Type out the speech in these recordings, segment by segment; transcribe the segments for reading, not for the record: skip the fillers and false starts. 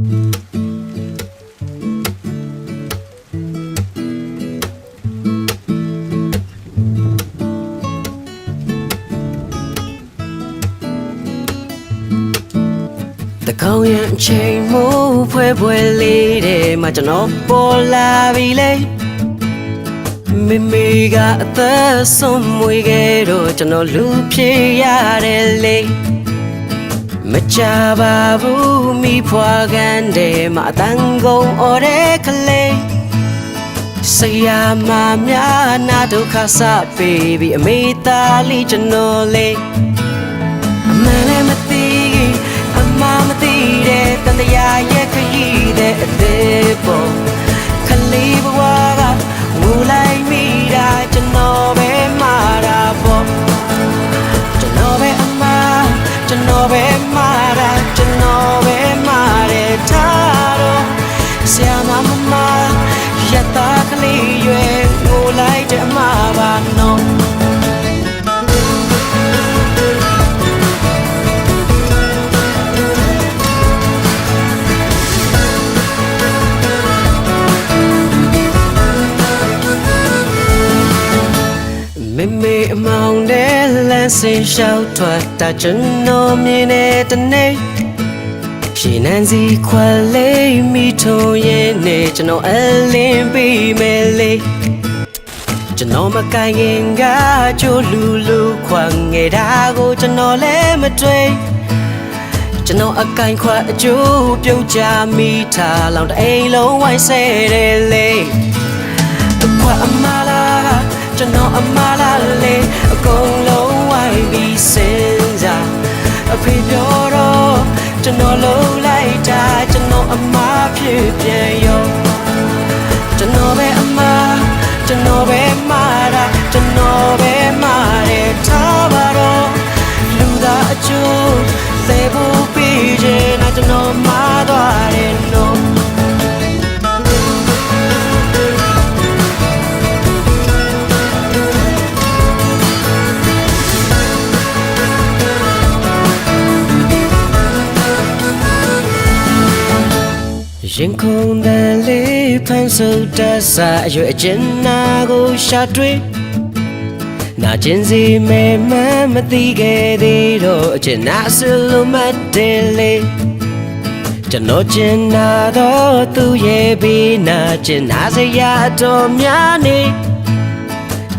The Korean chain move where lady mà cho nó bỏ la vì lấy Mimi got the some mùi ghê rồi cho nó lúc phía ya để lấy Mà cha bà vũ mi phá gan để mà tăng gông ở đây khá lấy Saya mà mía na đâu khá xa baby mi ta li cho nó lấy Mamati tanda ya ye kayi de debo khali bwa mulai mi da chano be mara bo chano be ama chano be mara chano be mare tharo sia mama ya ta khali yue mulai de ma ba no Mimi among the lancing shout to ta chân no mi ne ta ne She Nancy quale mi to ye ne chano alin bi me le Chano ma kai yin ga cho lu kwang nge da go chano le ma twe Chano a kai kwa cho pyou cha mi tha long ta ai lo wai se de le Kwa amala cho nó amala le con lâu ai bị sinh ra phía đó cho nó lâu lại cha cho nó ama phía phía yo cho nó bé ama cho nó bé mara cho nó bé mare tha baro luda chu le bu pi je na cho nó ma doa re noရင်ခုန်တဲ့လေးဖန်ဆုပ်တတ်စာအရွယ်အကျဉ်းနာကိုရှာတွေ့နာကျင်စီမဲမမသိခဲ့သေးတော့အကျဉ်းနာဆလုံးမတယ်လေကျွန်တော်ကျဉ်းနာတော့သူရဲ့ဘေးနာကျဉ်းနာစရာတော်များနေ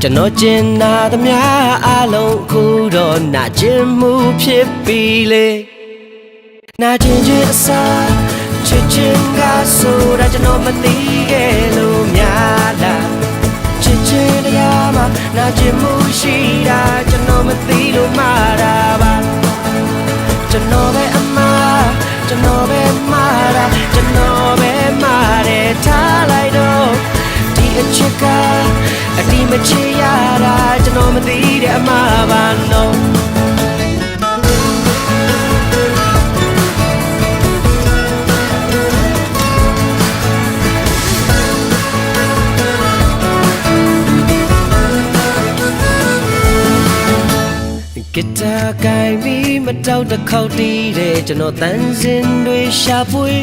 ကျွန်တော်ကျဉ်းနာသမျှအလုံးခုတော့နာကျင်မှုဖြစ်ပြီလေနာကျင်ခြင်းအစားချစ်ချင်းကဆိုတာကျွန်တော်မသိခဲ့လို့များလားချစ်ချင်းတရားမှာနာကျင်မှုရှိတာကျွန်တော်မသိလို့မှားတာပါကျွန်တော်ပဲအမှားကျွန်တော်ပဲမှားတာကျွန်တော်ပဲမှားတယ်ထားလိုက်တော့ဒီအချစ်ကအတိမချရတာကျွန်တော်မသိတဲ့အမှားပါနော်Guitar guy me မတောက်တစ်ခေါက်တီးတဲ့ကျွန်တော်တန်စင်တွေရှာဖွေ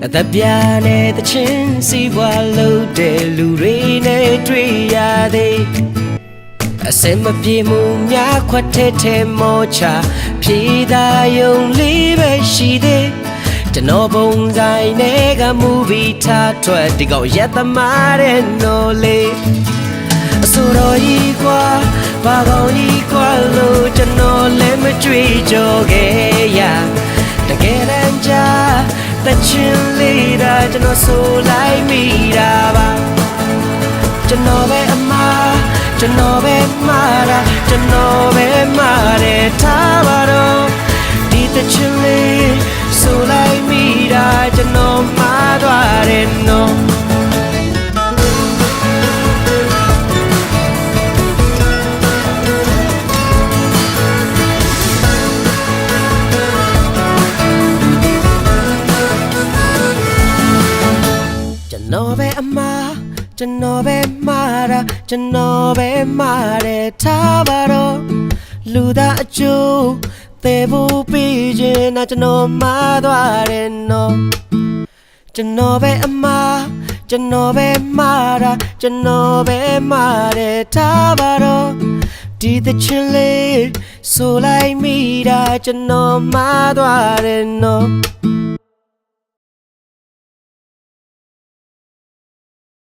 အသက်ပြားနဲ့တချင်းစီးပွားလို့တဲ့လူတွေနဲ့တွေ့ရသေးအစင်မပြေမှုများခွက်ထဲမောချဖြေသာယုံလေးပဲရှိသေးကျွန်တော်ပုံဆိုင်နဲ့ကမူဗီထားထွက်ဒီကောင်ရက်သမားတဲ့နော်လေးအစိုးရကြီးကွာဘာကောင်းကြီးကွာလို့ကျွန်တော်လည်းမကြွေကြော်ခဲ့ရတကယ်တမ်းကျတချင်လေးတာကျွန်တော်ဆိုလိုက်မိတာပါကျွန်တော်ပဲအမှားကျွန်တော်ပဲမှားတာကျွန်တော်ပဲမှားတယ်ထားပါတော့ဒီတချင်လေးဆိုလိုက်မိတာကျွန်တော်မှားသွားတယ်နော်ကျွန်တော်ပဲအမှားကျွန်တော်ပဲမှားတာကျွန်တော်ပဲမှားတယ်ထားပါတော့လူသားအကျိုး သေးဖို့ပြီးခြင်းနဲ့ကျွန်တော်မှားသွားတယ်နော်ကျွန်တော်ပဲအမှားကျွန်တော်ပဲမှားတာကျွန်တော်ပဲမှားတယ်ထားပါတော့ဒီသချင်းလေးဆိုလိုက်မိတာကျွန်တော်မှားသွားတယ်နော်